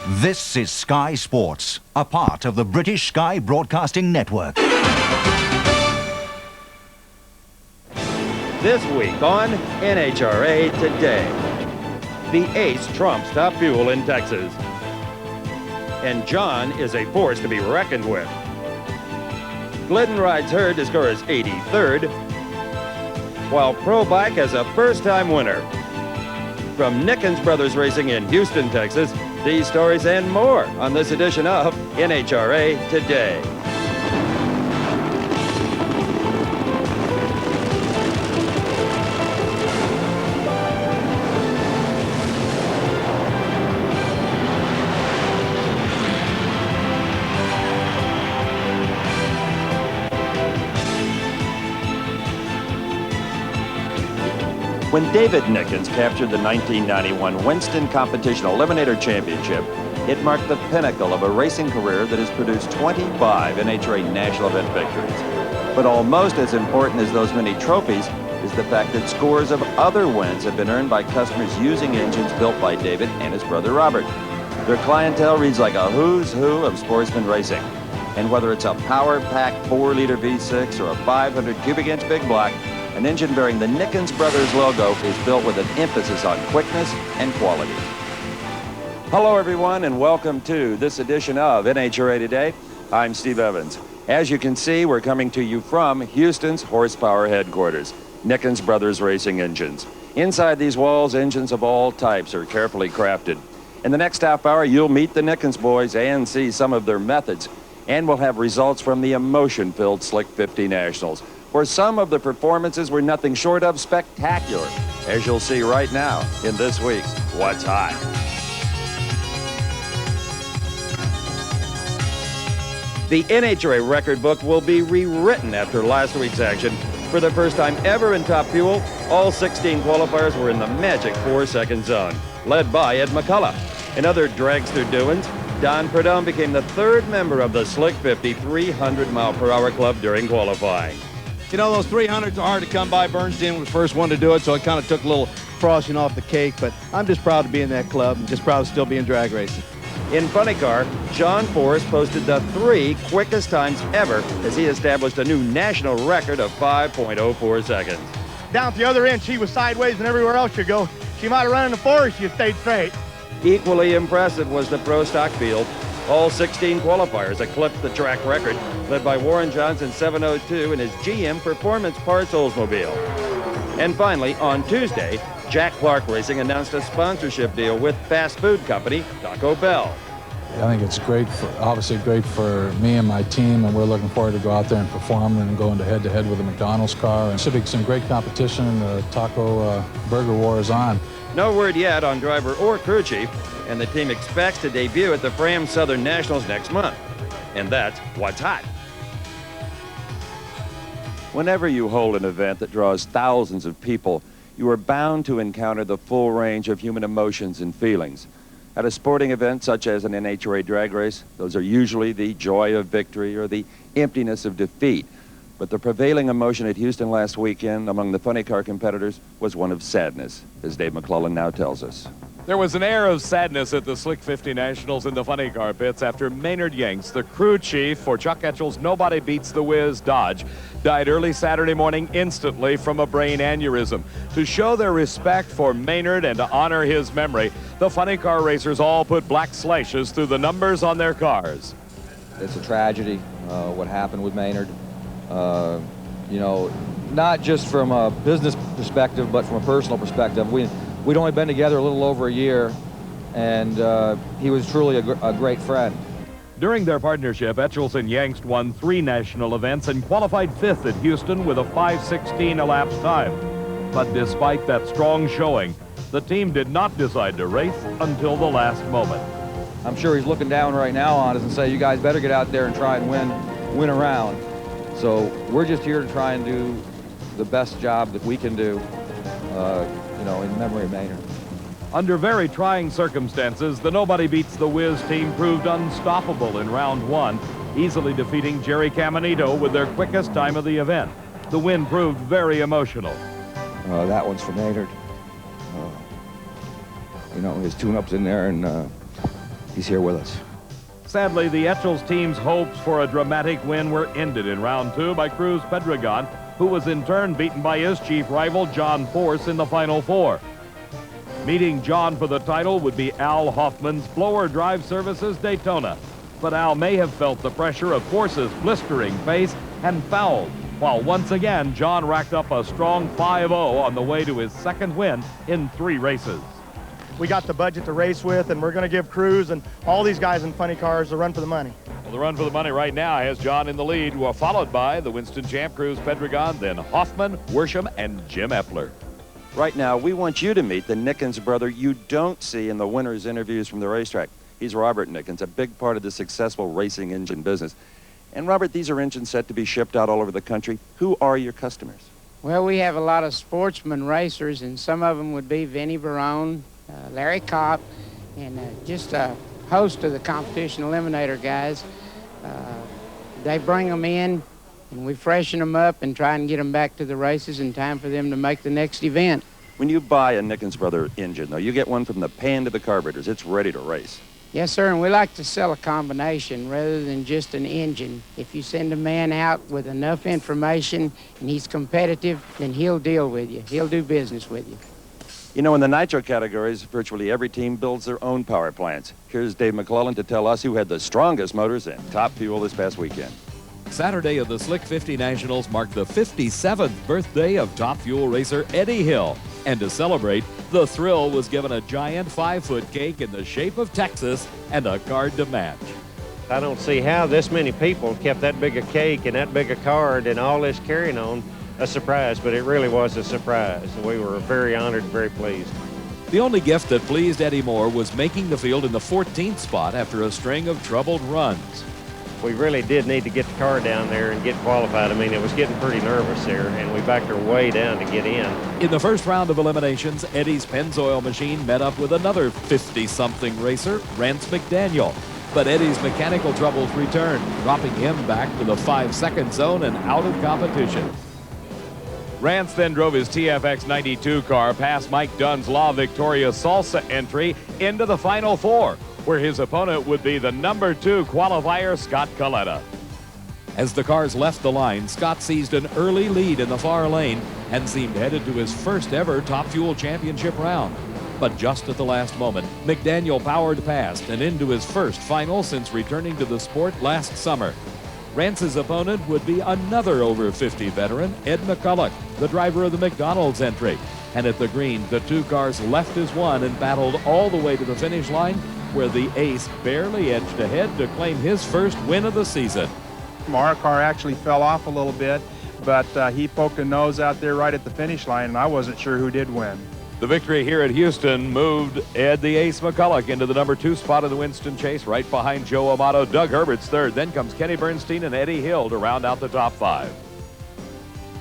This is Sky Sports, a part of the British Sky Broadcasting Network. This week on NHRA Today, the ace trumps Top Fuel in Texas. And John is a force to be reckoned with. Glidden rides herd to score his 83rd, while Pro Bike has a first-time winner. From Nickens Brothers Racing in Houston, Texas, these stories and more on this edition of NHRA Today. When David Nickens captured the 1991 Winston Competition Eliminator Championship, it marked the pinnacle of a racing career that has produced 25 NHRA national event victories. But almost as important as those many trophies is the fact that scores of other wins have been earned by customers using engines built by David and his brother Robert. Their clientele reads like a who's who of sportsman racing. And whether it's a power-packed 4-liter V6 or a 500 cubic inch big block, an engine bearing the Nickens Brothers logo is built with an emphasis on quickness and quality. Hello everyone and welcome to this edition of NHRA Today. I'm Steve Evans. As you can see, we're coming to you from Houston's horsepower headquarters, Nickens Brothers Racing Engines. Inside these walls, engines of all types are carefully crafted. In the next half hour, you'll meet the Nickens boys and see some of their methods. And we'll have results from the emotion-filled Slick 50 Nationals, where some of the performances were nothing short of spectacular, as you'll see right now in this week's What's Hot. The NHRA record book will be rewritten after last week's action. For the first time ever in Top Fuel, all 16 qualifiers were in the magic 4-second zone, led by Ed McCullough. In other dragster doings, Don Prudhomme became the third member of the Slick 50 300-mile-per-hour club during qualifying. You know, those 300s are hard to come by. Bernstein was the first one to do it, so it kind of took a little frosting off the cake, but I'm just proud to be in that club and just proud to still be in drag racing. In funny car, John Forrest posted the 3 quickest times ever as he established a new national record of 5.04 seconds. Down at the other end, she was sideways and everywhere else you go. She might have run in the forest, you stayed straight. Equally impressive was the pro stock field. All 16 qualifiers eclipsed the track record, led by Warren Johnson's 702 in his GM Performance Parts Oldsmobile. And finally, on Tuesday, Jack Clark Racing announced a sponsorship deal with fast food company Taco Bell. I think it's great, obviously great for me and my team, and we're looking forward to go out there and perform and go into head-to-head with the McDonald's car. And should be some great competition. The Taco Burger War is on. No word yet on driver or crew chief, and the team expects to debut at the Fram Southern Nationals next month. And that's What's Hot. Whenever you hold an event that draws thousands of people, you are bound to encounter the full range of human emotions and feelings. At a sporting event such as an NHRA drag race, those are usually the joy of victory or the emptiness of defeat. But the prevailing emotion at Houston last weekend among the funny car competitors was one of sadness, as Dave McClellan now tells us. There was an air of sadness at the Slick 50 Nationals in the funny car pits after Maynard Yanks, the crew chief for Chuck Etchell's Nobody Beats the Whiz Dodge, died early Saturday morning instantly from a brain aneurysm. To show their respect for Maynard and to honor his memory, the funny car racers all put black slashes through the numbers on their cars. It's a tragedy, what happened with Maynard. You know, not just from a business perspective, but from a personal perspective. We'd only been together a little over a year, and he was truly a great friend. During their partnership, Etchells and Yanks won 3 national events and qualified 5th at Houston with a 5:16 elapsed time. But despite that strong showing, the team did not decide to race until the last moment. I'm sure he's looking down right now on us and say, you guys better get out there and try and win around. So we're just here to try and do the best job that we can do, you know, in memory of Maynard. Under very trying circumstances, the Nobody Beats the Whiz team proved unstoppable in round 1, easily defeating Jerry Caminito with their quickest time of the event. The win proved very emotional. That one's for Maynard. You know, his tune-up's in there, and he's here with us. Sadly, the Etchells team's hopes for a dramatic win were ended in round 2 by Cruz Pedregon, who was in turn beaten by his chief rival, John Force, in the final 4. Meeting John for the title would be Al Hoffman's Blower Drive Services Daytona. But Al may have felt the pressure of Force's blistering pace and fouled, while once again John racked up a strong 5-0 on the way to his second win in 3 races. We got the budget to race with, and we're going to give Cruz and all these guys in funny cars a run for the money. Well, the run for the money right now has John in the lead, followed by the Winston champ, Cruz Pedregon, then Hoffman, Worsham, and Jim EPLER. Right now, we want you to meet the Nickens brother you don't see in the winners' interviews from the racetrack. He's Robert Nickens, a big part of the successful racing engine business. And Robert, these are engines set to be shipped out all over the country. Who are your customers? Well, we have a lot of sportsman racers, and some of them would be Vinnie Barone, Larry Kopp, and just a host of the competition eliminator guys. They bring them in, and we freshen them up and try and get them back to the races in time for them to make the next event. When you buy a Nickens Brother engine, though, you get one from the pan to the carburetors. It's ready to race. Yes, sir, and we like to sell a combination rather than just an engine. If you send a man out with enough information and he's competitive, then he'll deal with you. He'll do business with you. You know, in the nitro categories, virtually every team builds their own power plants. Here's Dave McClellan to tell us who had the strongest motors and top fuel this past weekend. Saturday of the Slick 50 Nationals marked the 57th birthday of top fuel racer Eddie Hill. And to celebrate, the thrill was given a giant 5-foot cake in the shape of Texas and a card to match. I don't see how this many people kept that big a cake and that big a card and all this carrying on a surprise, but it really was a surprise. We were very honored and very pleased. The only gift that pleased Eddie Moore was making the field in the 14th spot after a string of troubled runs. We really did need to get the car down there and get qualified. I mean, it was getting pretty nervous there, and we backed her way down to get in. In the first round of eliminations, Eddie's Pennzoil machine met up with another 50-something racer, Rance McDaniel. But Eddie's mechanical troubles returned, dropping him back to the 5-second zone and out of competition. Rance then drove his TFX 92 car past Mike Dunn's La Victoria Salsa entry into the Final Four, where his opponent would be the number 2 qualifier, Scott Coletta. As the cars left the line, Scott seized an early lead in the far lane and seemed headed to his first ever Top Fuel Championship round. But just at the last moment, McDaniel powered past and into his first final since returning to the sport last summer. Rance's opponent would be another over 50 veteran, Ed McCulloch, the driver of the McDonald's entry. And at the green, the 2 cars left as one and battled all the way to the finish line, where the ace barely edged ahead to claim his first win of the season. Our car actually fell off a little bit, but he poked a nose out there right at the finish line, and I wasn't sure who did win. The victory here at Houston moved Ed the Ace McCulloch into the number 2 spot of the Winston Chase, right behind Joe Amato. Doug Herbert's third. Then comes Kenny Bernstein and Eddie Hill to round out the top 5.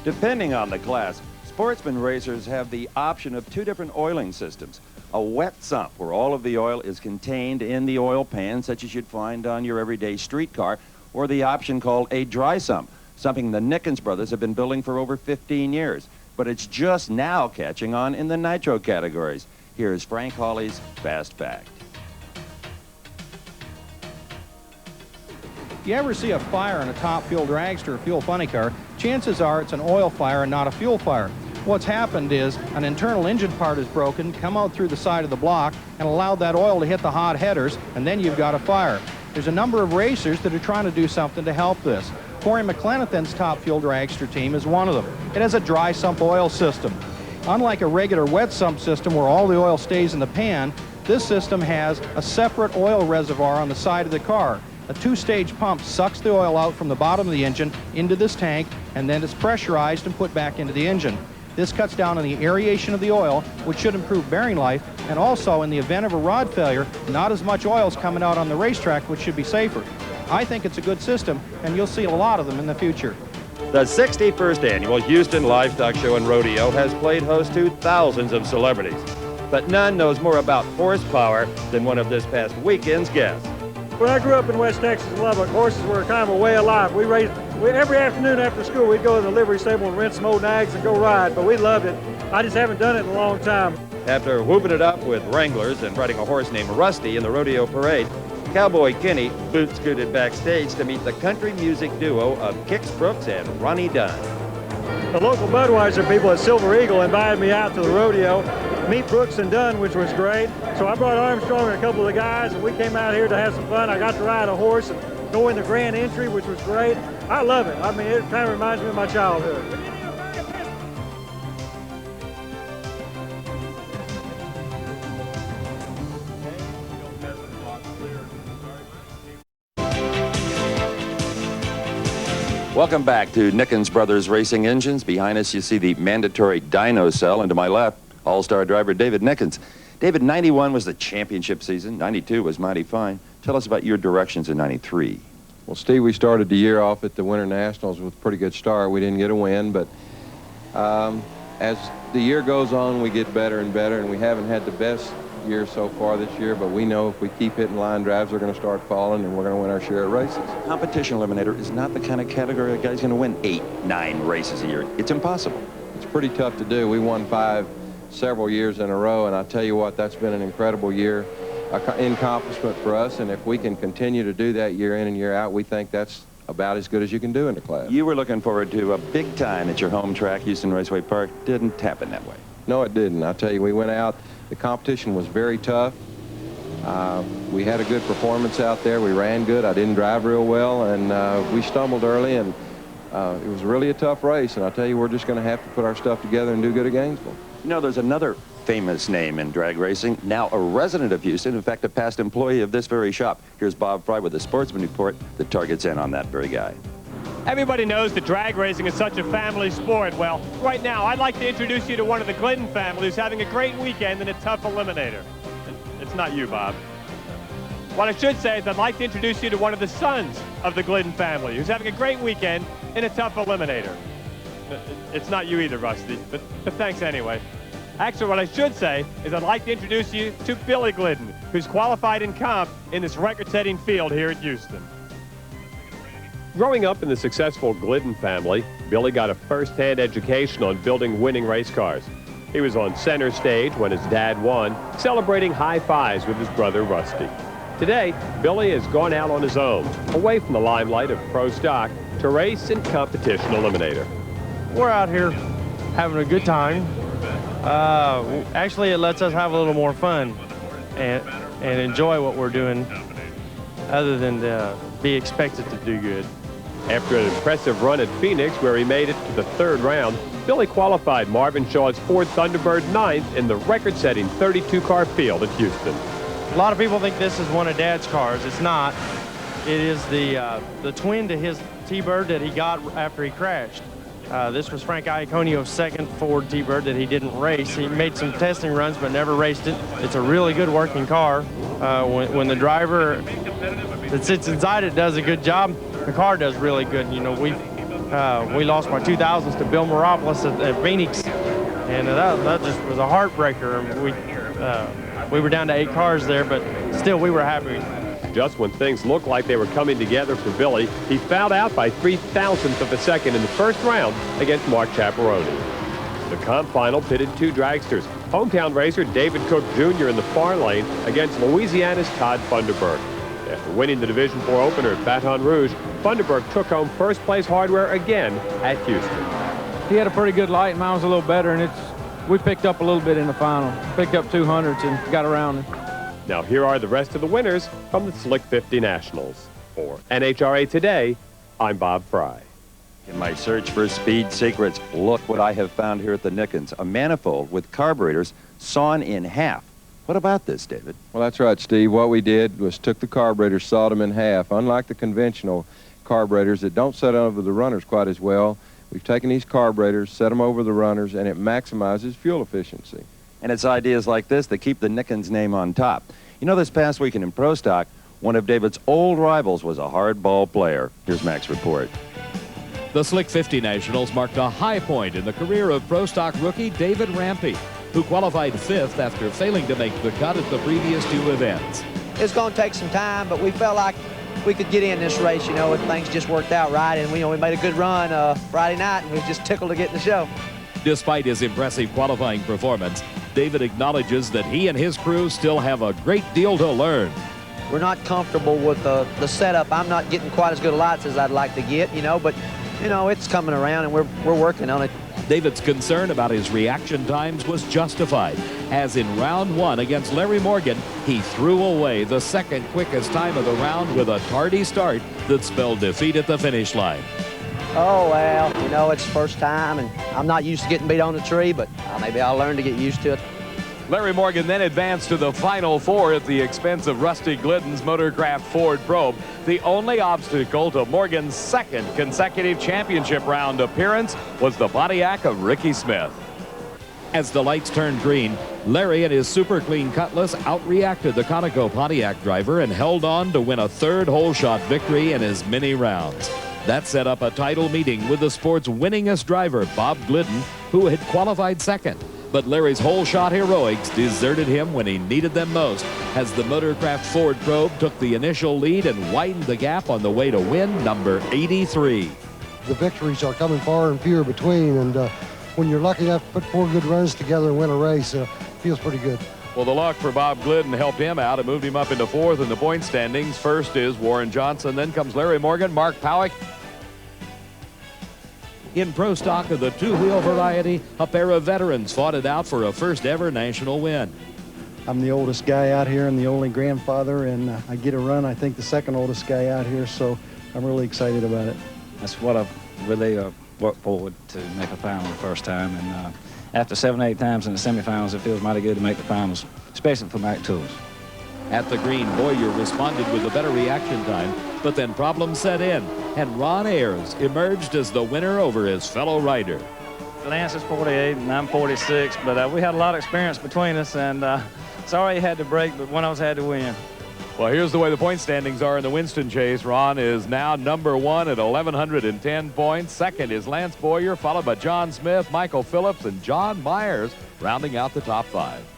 Depending on the class, sportsman racers have the option of 2 different oiling systems. A wet sump, where all of the oil is contained in the oil pan, such as you'd find on your everyday street car, or the option called a dry sump, something the Nickens brothers have been building for over 15 years. But it's just now catching on in the nitro categories. Here's Frank Hawley's Fast Fact. If you ever see a fire in a top fuel dragster or fuel funny car, chances are it's an oil fire and not a fuel fire. What's happened is an internal engine part is broken, come out through the side of the block, and allowed that oil to hit the hot headers, and then you've got a fire. There's a number of racers that are trying to do something to help this. Corey McClenathan's top fuel dragster team is one of them. It has a dry sump oil system. Unlike a regular wet sump system where all the oil stays in the pan, this system has a separate oil reservoir on the side of the car. A 2-stage pump sucks the oil out from the bottom of the engine into this tank, and then it's pressurized and put back into the engine. This cuts down on the aeration of the oil, which should improve bearing life, and also in the event of a rod failure, not as much oil is coming out on the racetrack, which should be safer. I think it's a good system, and you'll see a lot of them in the future. The 61st Annual Houston Livestock Show and Rodeo has played host to thousands of celebrities. But none knows more about horsepower than one of this past weekend's guests. When I grew up in West Texas in Lubbock, horses were kind of a way of life. Every afternoon after school, we'd go to the livery stable and rent some old nags and go ride, but we loved it. I just haven't done it in a long time. After whooping it up with Wranglers and riding a horse named Rusty in the rodeo parade, Cowboy Kenny boot-scooted backstage to meet the country music duo of Kix Brooks and Ronnie Dunn. The local Budweiser people at Silver Eagle invited me out to the rodeo, meet Brooks and Dunn, which was great. So I brought Armstrong and a couple of the guys, and we came out here to have some fun. I got to ride a horse and go in the grand entry, which was great. I love it. I mean, it kind of reminds me of my childhood. Welcome back to Nickens Brothers Racing Engines. Behind us, you see the mandatory dyno cell, and to my left, all-star driver David Nickens. David, 91 was the championship season. 92 was mighty fine. Tell us about your directions in 93. Well, Steve, we started the year off at the Winter Nationals with a pretty good start. We didn't get a win, but as the year goes on, we get better and better, and we haven't had the best year so far this year, but we know if we keep hitting line drives, we're going to start falling, and we're going to win our share of races. Competition eliminator is not the kind of category a guy's going to win 8, 9 races a year. It's impossible. It's pretty tough to do. We won 5 several years in a row, and I'll tell you what, that's been an incredible year, accomplishment for us, and if we can continue to do that year in and year out, we think that's about as good as you can do in the class. You were looking forward to a big time at your home track, Houston Raceway Park. Didn't happen that way. No, it didn't. I'll tell you, we went out. The competition was very tough. We had a good performance out there. We ran good. I didn't drive real well, and we stumbled early, and it was really a tough race. And I'll tell you, we're just going to have to put our stuff together and do good at Gainesville. You know, there's another famous name in drag racing, now a resident of Houston, in fact, a past employee of this very shop. Here's Bob Fry with a sportsman report that targets in on that very guy. Everybody knows that drag racing is such a family sport. Well, right now, I'd like to introduce you to one of the Glidden family who's having a great weekend in a tough eliminator. It's not you, Bob. What I should say is I'd like to introduce you to one of the sons of the Glidden family who's having a great weekend in a tough eliminator. It's not you either, Rusty, but thanks anyway. Actually, what I should say is I'd like to introduce you to Billy Glidden, who's qualified in comp in this record-setting field here at Houston. Growing up in the successful Glidden family, Billy got a first-hand education on building winning race cars. He was on center stage when his dad won, celebrating high fives with his brother Rusty. Today, Billy has gone out on his own, away from the limelight of pro stock, to race in competition eliminator. We're out here having a good time. Actually, it lets us have a little more fun and enjoy what we're doing other than to be expected to do good. After an impressive run at Phoenix, where he made it to the 3rd round, Billy qualified Marvin Shaw's Ford Thunderbird 9th in the record-setting 32-car field at Houston. A lot of people think this is one of Dad's cars. It's not. It is the twin to his T-Bird that he got after he crashed. This was Frank Iaconio's 2nd Ford T-Bird that he didn't race. He made some testing runs but never raced it. It's a really good working car. When the driver that sits inside it does a good job, the car does really good. You know, we lost our 2000s to Bill Moropoulos at Phoenix, and that just was a heartbreaker. We were down to 8 cars there, but still we were happy. Just when things looked like they were coming together for Billy, he fouled out by 0.003 of a second in the 1st round against Mark Chaperoni. The comp final pitted 2 dragsters, hometown racer David Cook Jr. in the far lane against Louisiana's Todd Funderburk. After winning the Division 4 opener at Baton Rouge, Funderburk took home first-place hardware again at Houston. He had a pretty good light, mine was a little better, and we picked up a little bit in the final. Picked up 200s and got around it. Now here are the rest of the winners from the Slick 50 Nationals. For NHRA Today, I'm Bob Fry. In my search for speed secrets, look what I have found here at the Nickens, a manifold with carburetors sawn in half. What about this, David? Well, that's right, Steve. What we did was took the carburetors, sawed them in half. Unlike the conventional carburetors that don't set over the runners quite as well, we've taken these carburetors, set them over the runners, and it maximizes fuel efficiency. And it's ideas like this that keep the Nickens name on top. You know, this past weekend in Pro Stock, one of David's old rivals was a hardball player. Here's Mac's report. The Slick 50 Nationals marked a high point in the career of Pro Stock rookie David Rampey, who qualified 5th after failing to make the cut at the previous 2 events. It's going to take some time, but we felt like we could get in this race, you know, and things just worked out right, and we made a good run Friday night, and we was just tickled to get in the show. Despite his impressive qualifying performance, David acknowledges that he and his crew still have a great deal to learn. we're not comfortable with the setup. I'm not getting quite as good lights as I'd like to get, you know, but, you know, it's coming around and we're working on it. David's concern about his reaction times was justified, as in round 1 against Larry Morgan, he threw away the second quickest time of the round with a tardy start that spelled defeat at the finish line. Oh, well, you know, it's first time, and I'm not used to getting beat on the tree, but maybe I'll learn to get used to it. Larry Morgan then advanced to the Final Four at the expense of Rusty Glidden's Motorcraft Ford Probe, the only obstacle to Morgan's second consecutive championship round appearance was the Pontiac of Ricky Smith. As the lights turned green, Larry and his super clean Cutlass outreacted the Conoco Pontiac driver and held on to win a third hole shot victory in as many rounds. That set up a title meeting with the sport's winningest driver, Bob Glidden, who had qualified second. But Larry's hole shot heroics deserted him when he needed them most, as the Motorcraft Ford Probe took the initial lead and widened the gap on the way to win number 83. The victories are coming far and fewer between, and when you're lucky enough to put 4 good runs together and win a race, feels pretty good. Well, the luck for Bob Glidden helped him out. It moved him up into 4th in the point standings. First is Warren Johnson, then comes Larry Morgan, Mark Powick. In Pro Stock of the two-wheel variety, a pair of veterans fought it out for a first-ever national win. I'm the oldest guy out here and the only grandfather, and I get a run, I think, the second oldest guy out here, so I'm really excited about it. That's what I've really worked forward to make a final the first time, and after 7 or 8 times in the semifinals, it feels mighty good to make the finals, especially for Mac Tools. At the green, Boyer responded with a better reaction time, but then problems set in, and Ron Ayers emerged as the winner over his fellow rider. Lance is 48 and I'm 46, but we had a lot of experience between us, and sorry he had to break, but one of us had to win. Well, here's the way the point standings are in the Winston chase. Ron is now number 1 at 1,110 points. Second is Lance Boyer, followed by John Smith, Michael Phillips, and John Myers, rounding out the top 5.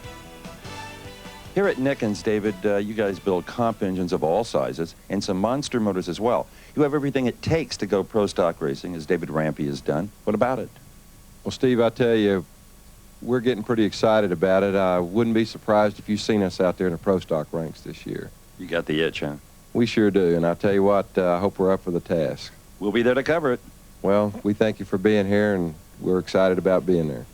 Here at Nickens, David, you guys build comp engines of all sizes and some monster motors as well. You have everything it takes to go pro stock racing, as David Rampey has done. What about it? Well, Steve, I tell you, we're getting pretty excited about it. I wouldn't be surprised if you've seen us out there in the pro stock ranks this year. You got the itch, huh? We sure do, and I tell you what, I hope we're up for the task. We'll be there to cover it. Well, we thank you for being here, and we're excited about being there.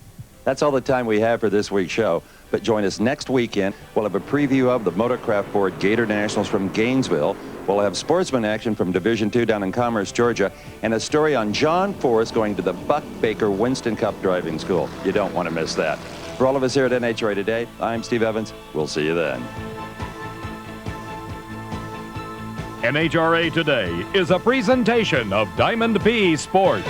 That's all the time we have for this week's show, but join us next weekend. We'll have a preview of the Motorcraft Ford Gator Nationals from Gainesville. We'll have sportsman action from Division II down in Commerce, Georgia, and a story on John Forrest going to the Buck Baker Winston Cup driving school. You don't want to miss that. For all of us here at NHRA Today, I'm Steve Evans. We'll see you then. NHRA Today is a presentation of Diamond P Sports.